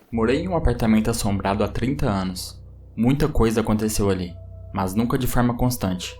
Morei em um apartamento assombrado há 30 anos. Muita coisa aconteceu ali, mas nunca de forma constante.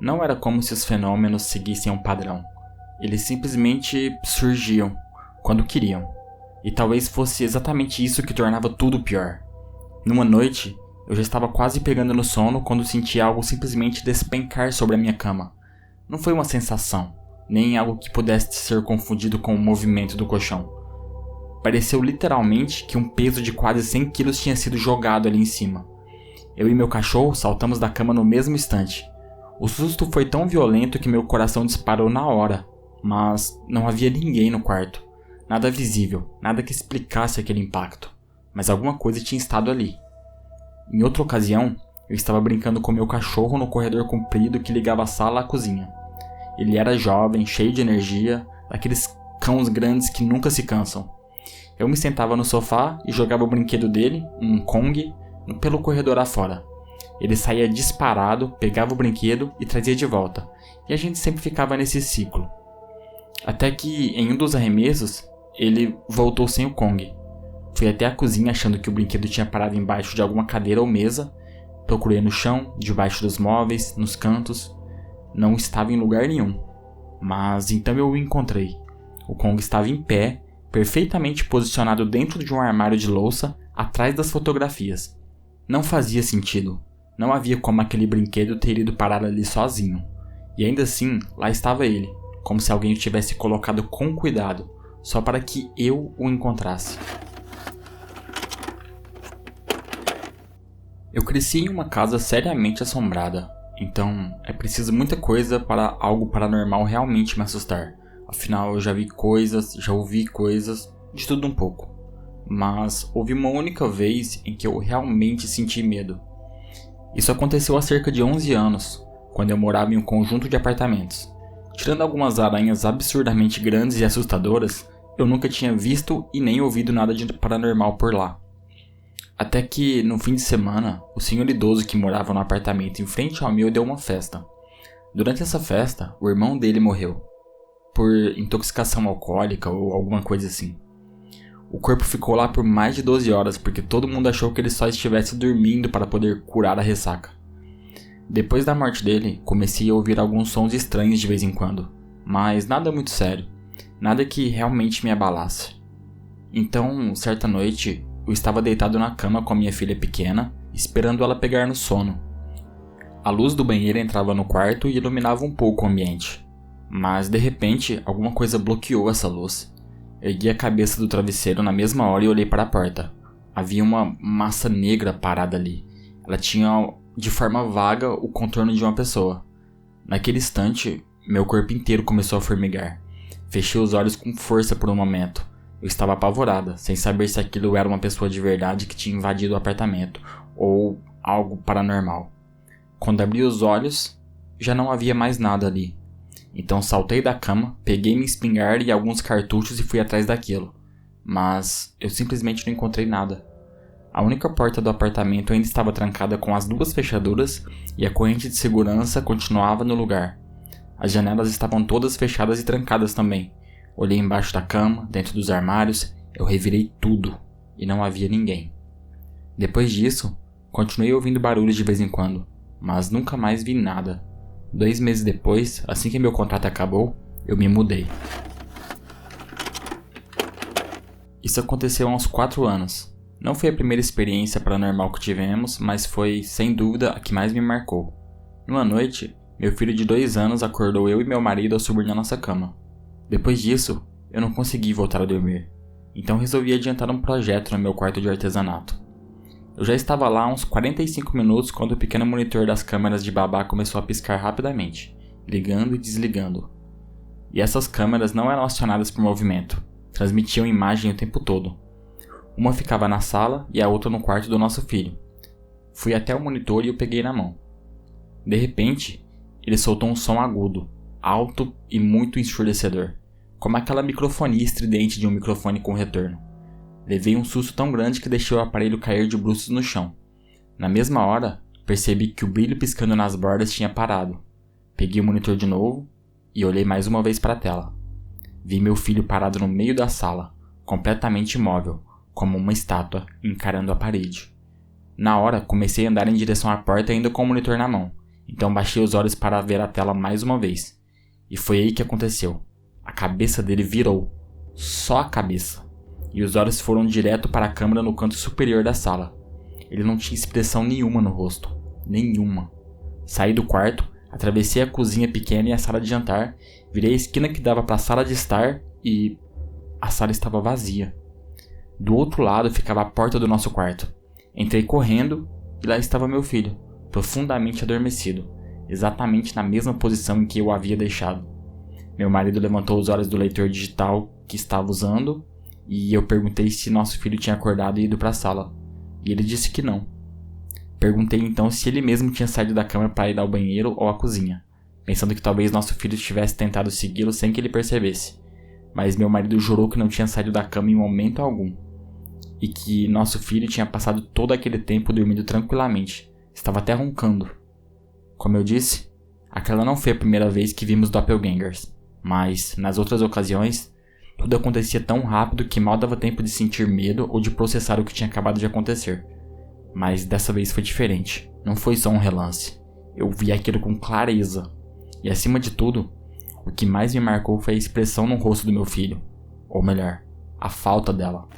Não era como se os fenômenos seguissem um padrão. Eles simplesmente surgiam, quando queriam. E talvez fosse exatamente isso que tornava tudo pior. Numa noite, eu já estava quase pegando no sono quando senti algo simplesmente despencar sobre a minha cama. Não foi uma sensação, nem algo que pudesse ser confundido com o movimento do colchão. Pareceu literalmente que um peso de quase 100 quilos tinha sido jogado ali em cima. Eu e meu cachorro saltamos da cama no mesmo instante. O susto foi tão violento que meu coração disparou na hora, mas não havia ninguém no quarto. Nada visível, nada que explicasse aquele impacto, mas alguma coisa tinha estado ali. Em outra ocasião, eu estava brincando com meu cachorro no corredor comprido que ligava a sala à cozinha. Ele era jovem, cheio de energia, daqueles cães grandes que nunca se cansam. Eu me sentava no sofá e jogava o brinquedo dele, um Kong, pelo corredor afora. Ele saía disparado, pegava o brinquedo e trazia de volta, e a gente sempre ficava nesse ciclo. Até que, em um dos arremessos, ele voltou sem o Kong. Fui até a cozinha achando que o brinquedo tinha parado embaixo de alguma cadeira ou mesa. Procurei no chão, debaixo dos móveis, nos cantos. Não estava em lugar nenhum. Mas então eu o encontrei. O Kong estava em pé, perfeitamente posicionado dentro de um armário de louça, atrás das fotografias. Não fazia sentido. Não havia como aquele brinquedo ter ido parar ali sozinho. E ainda assim, lá estava ele, como se alguém o tivesse colocado com cuidado, só para que eu o encontrasse. Eu cresci em uma casa seriamente assombrada, então é preciso muita coisa para algo paranormal realmente me assustar. Afinal, eu já vi coisas, já ouvi coisas, de tudo um pouco. Mas houve uma única vez em que eu realmente senti medo. Isso aconteceu há cerca de 11 anos, quando eu morava em um conjunto de apartamentos. Tirando algumas aranhas absurdamente grandes e assustadoras, eu nunca tinha visto e nem ouvido nada de paranormal por lá. Até que, no fim de semana, o senhor idoso que morava no apartamento em frente ao meu deu uma festa. Durante essa festa, o irmão dele morreu, por intoxicação alcoólica ou alguma coisa assim. O corpo ficou lá por mais de 12 horas porque todo mundo achou que ele só estivesse dormindo para poder curar a ressaca. Depois da morte dele, comecei a ouvir alguns sons estranhos de vez em quando, mas nada muito sério, nada que realmente me abalasse. Então, certa noite, eu estava deitado na cama com a minha filha pequena, esperando ela pegar no sono. A luz do banheiro entrava no quarto e iluminava um pouco o ambiente, mas de repente alguma coisa bloqueou essa luz. Ergui a cabeça do travesseiro na mesma hora e olhei para a porta. Havia uma massa negra parada ali. Ela tinha, de forma vaga, o contorno de uma pessoa. Naquele instante, meu corpo inteiro começou a formigar. Fechei os olhos com força por um momento. Eu estava apavorada, sem saber se aquilo era uma pessoa de verdade que tinha invadido o apartamento, ou algo paranormal. Quando abri os olhos, já não havia mais nada ali. Então saltei da cama, peguei minha espingarda e alguns cartuchos e fui atrás daquilo. Mas eu simplesmente não encontrei nada. A única porta do apartamento ainda estava trancada com as duas fechaduras e a corrente de segurança continuava no lugar. As janelas estavam todas fechadas e trancadas também. Olhei embaixo da cama, dentro dos armários, eu revirei tudo e não havia ninguém. Depois disso, continuei ouvindo barulhos de vez em quando, mas nunca mais vi nada. 2 meses depois, assim que meu contrato acabou, eu me mudei. Isso aconteceu há uns 4 anos. Não foi a primeira experiência paranormal que tivemos, mas foi, sem dúvida, a que mais me marcou. Numa noite, meu filho de 2 anos acordou eu e meu marido ao subir na nossa cama. Depois disso, eu não consegui voltar a dormir, então resolvi adiantar um projeto no meu quarto de artesanato. Eu já estava lá há uns 45 minutos quando o pequeno monitor das câmeras de babá começou a piscar rapidamente, ligando e desligando. E essas câmeras não eram acionadas por movimento, transmitiam imagem o tempo todo. Uma ficava na sala e a outra no quarto do nosso filho. Fui até o monitor e o peguei na mão. De repente, ele soltou um som agudo, alto e muito ensurdecedor, como aquela microfonia estridente de um microfone com retorno. Levei um susto tão grande que deixei o aparelho cair de bruços no chão. Na mesma hora, percebi que o brilho piscando nas bordas tinha parado. Peguei o monitor de novo e olhei mais uma vez para a tela. Vi meu filho parado no meio da sala, completamente imóvel, como uma estátua, encarando a parede. Na hora, comecei a andar em direção à porta ainda com o monitor na mão, então baixei os olhos para ver a tela mais uma vez. E foi aí que aconteceu. A cabeça dele virou. Só a cabeça. E os olhos foram direto para a câmera no canto superior da sala. Ele não tinha expressão nenhuma no rosto. Nenhuma. Saí do quarto, atravessei a cozinha pequena e a sala de jantar, virei a esquina que dava para a sala de estar e... a sala estava vazia. Do outro lado ficava a porta do nosso quarto. Entrei correndo e lá estava meu filho, profundamente adormecido, exatamente na mesma posição em que eu o havia deixado. Meu marido levantou os olhos do leitor digital que estava usando e eu perguntei se nosso filho tinha acordado e ido para a sala. E ele disse que não. Perguntei então se ele mesmo tinha saído da cama para ir ao banheiro ou à cozinha, pensando que talvez nosso filho tivesse tentado segui-lo sem que ele percebesse. Mas meu marido jurou que não tinha saído da cama em momento algum. E que nosso filho tinha passado todo aquele tempo dormindo tranquilamente. Estava até roncando. Como eu disse, aquela não foi a primeira vez que vimos doppelgangers. Mas, nas outras ocasiões, tudo acontecia tão rápido que mal dava tempo de sentir medo ou de processar o que tinha acabado de acontecer. Mas dessa vez foi diferente. Não foi só um relance. Eu vi aquilo com clareza. E acima de tudo, o que mais me marcou foi a expressão no rosto do meu filho. Ou melhor, a falta dela.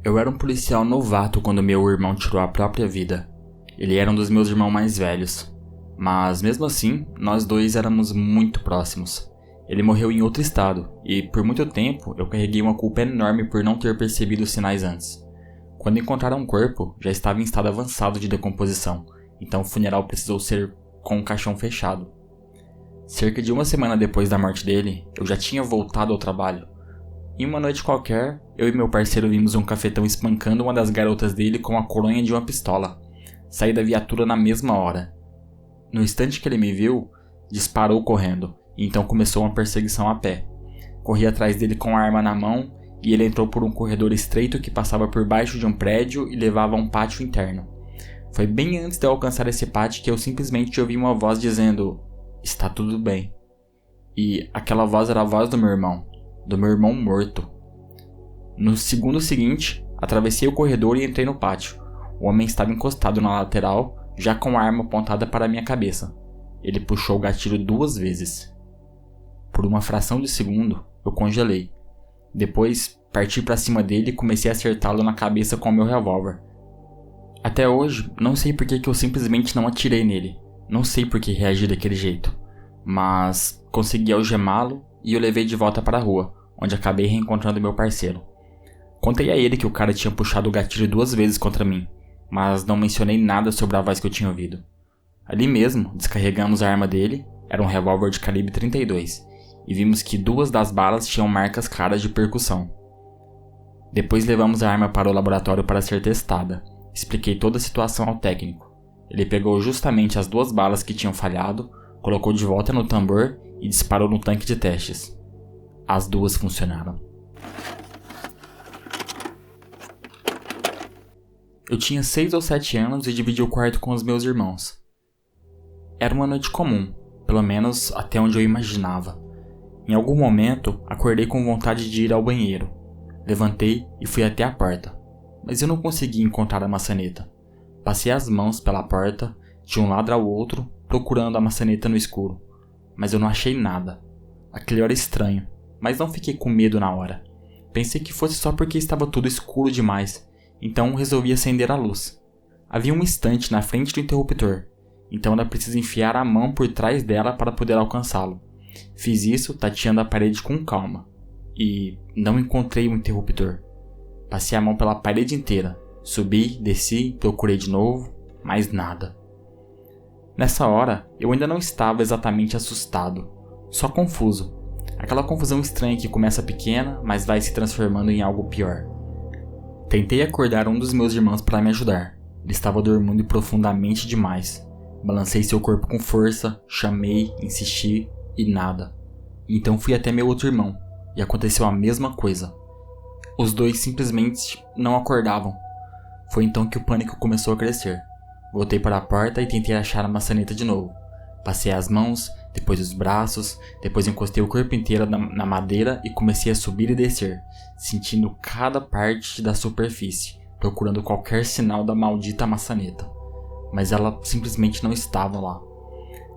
Eu era um policial novato quando meu irmão tirou a própria vida. Ele era um dos meus irmãos mais velhos. Mas mesmo assim, nós dois éramos muito próximos. Ele morreu em outro estado, e por muito tempo eu carreguei uma culpa enorme por não ter percebido os sinais antes. Quando encontraram o corpo, já estava em estado avançado de decomposição, então o funeral precisou ser com o caixão fechado. Cerca de uma semana depois da morte dele, eu já tinha voltado ao trabalho. Em uma noite qualquer, eu e meu parceiro vimos um cafetão espancando uma das garotas dele com a coronha de uma pistola. Saí da viatura na mesma hora. No instante que ele me viu, disparou correndo, e então começou uma perseguição a pé. Corri atrás dele com a arma na mão, e ele entrou por um corredor estreito que passava por baixo de um prédio e levava a um pátio interno. Foi bem antes de eu alcançar esse pátio que eu simplesmente ouvi uma voz dizendo: "Está tudo bem." E aquela voz era a voz do meu irmão morto. No segundo seguinte, atravessei o corredor e entrei no pátio. O homem estava encostado na lateral, já com a arma apontada para minha cabeça. Ele puxou o gatilho 2 vezes. Por uma fração de segundo, eu congelei. Depois, parti para cima dele e comecei a acertá-lo na cabeça com o meu revólver. Até hoje, não sei por que eu simplesmente não atirei nele. Não sei por que reagi daquele jeito. Mas consegui algemá-lo e o levei de volta para a rua, onde acabei reencontrando meu parceiro. Contei a ele que o cara tinha puxado o gatilho 2 vezes contra mim, mas não mencionei nada sobre a voz que eu tinha ouvido. Ali mesmo, descarregamos a arma dele, era um revólver de calibre 32, e vimos que 2 das balas tinham marcas claras de percussão. Depois levamos a arma para o laboratório para ser testada. Expliquei toda a situação ao técnico. Ele pegou justamente as 2 balas que tinham falhado, colocou de volta no tambor e disparou no tanque de testes. As 2 funcionaram. Eu tinha 6 ou 7 anos e dividia o quarto com os meus irmãos. Era uma noite comum, pelo menos até onde eu imaginava. Em algum momento, acordei com vontade de ir ao banheiro. Levantei e fui até a porta, mas eu não consegui encontrar a maçaneta. Passei as mãos pela porta, de um lado ao outro, procurando a maçaneta no escuro, mas eu não achei nada. Aquele era estranho, mas não fiquei com medo na hora. Pensei que fosse só porque estava tudo escuro demais, então resolvi acender a luz. Havia um estante na frente do interruptor, então era preciso enfiar a mão por trás dela para poder alcançá-lo. Fiz isso tateando a parede com calma, e não encontrei o interruptor. Passei a mão pela parede inteira, subi, desci, procurei de novo, mas nada. Nessa hora, eu ainda não estava exatamente assustado, só confuso. Aquela confusão estranha que começa pequena, mas vai se transformando em algo pior. Tentei acordar um dos meus irmãos para me ajudar. Ele estava dormindo profundamente demais. Balancei seu corpo com força, chamei, insisti e nada. Então fui até meu outro irmão e aconteceu a mesma coisa. Os 2 simplesmente não acordavam. Foi então que o pânico começou a crescer. Voltei para a porta e tentei achar a maçaneta de novo. Passei as mãos, depois os braços, depois encostei o corpo inteiro na madeira e comecei a subir e descer, sentindo cada parte da superfície, procurando qualquer sinal da maldita maçaneta. Mas ela simplesmente não estava lá.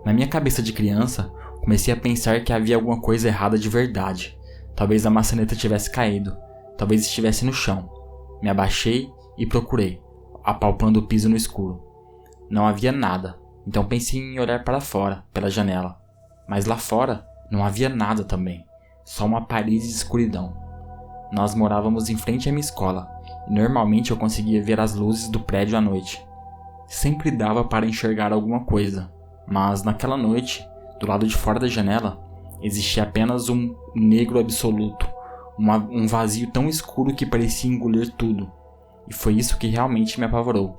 Na minha cabeça de criança, comecei a pensar que havia alguma coisa errada de verdade. Talvez a maçaneta tivesse caído, talvez estivesse no chão. Me abaixei e procurei, apalpando o piso no escuro. Não havia nada, então pensei em olhar para fora, pela janela. Mas lá fora não havia nada também, só uma parede de escuridão. Nós morávamos em frente à minha escola, e normalmente eu conseguia ver as luzes do prédio à noite. Sempre dava para enxergar alguma coisa, mas naquela noite, do lado de fora da janela, existia apenas um negro absoluto, um vazio tão escuro que parecia engolir tudo. E foi isso que realmente me apavorou.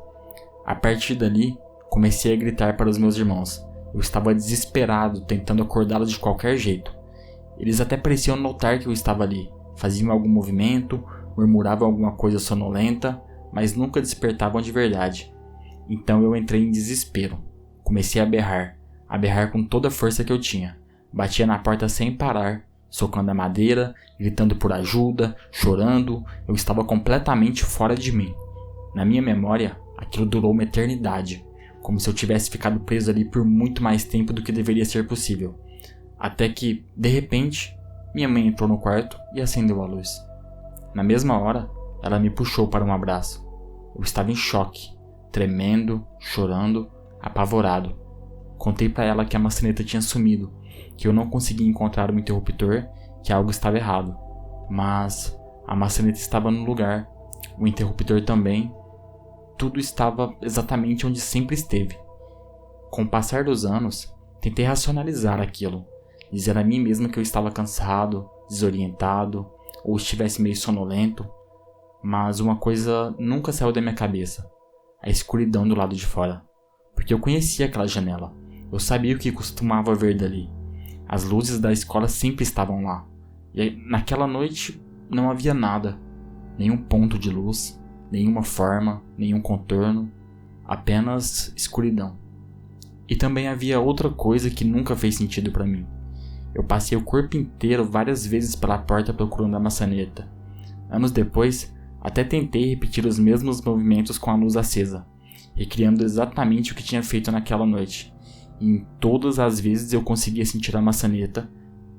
A partir dali, comecei a gritar para os meus irmãos. Eu estava desesperado, tentando acordá-los de qualquer jeito. Eles até pareciam notar que eu estava ali. Faziam algum movimento, murmuravam alguma coisa sonolenta, mas nunca despertavam de verdade. Então eu entrei em desespero. Comecei a berrar com toda a força que eu tinha. Batia na porta sem parar, socando a madeira, gritando por ajuda, chorando. Eu estava completamente fora de mim. Na minha memória, aquilo durou uma eternidade, como se eu tivesse ficado preso ali por muito mais tempo do que deveria ser possível. Até que, de repente, minha mãe entrou no quarto e acendeu a luz. Na mesma hora, ela me puxou para um abraço. Eu estava em choque, tremendo, chorando, apavorado. Contei para ela que a maçaneta tinha sumido, que eu não conseguia encontrar o interruptor, que algo estava errado. Mas a maçaneta estava no lugar, o interruptor também. Tudo estava exatamente onde sempre esteve. Com o passar dos anos, tentei racionalizar aquilo, dizer a mim mesmo que eu estava cansado, desorientado, ou estivesse meio sonolento, mas uma coisa nunca saiu da minha cabeça: a escuridão do lado de fora. Porque eu conhecia aquela janela, eu sabia o que costumava ver dali. As luzes da escola sempre estavam lá, e naquela noite não havia nada, nenhum ponto de luz, nenhuma forma, nenhum contorno, apenas escuridão. E também havia outra coisa que nunca fez sentido para mim. Eu passei o corpo inteiro várias vezes pela porta procurando a maçaneta. Anos depois, até tentei repetir os mesmos movimentos com a luz acesa, recriando exatamente o que tinha feito naquela noite. E em todas as vezes eu conseguia sentir a maçaneta,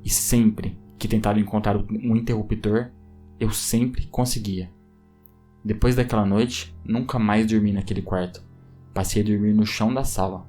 e sempre que tentava encontrar um interruptor, eu sempre conseguia. Depois daquela noite, nunca mais dormi naquele quarto. Passei a dormir no chão da sala.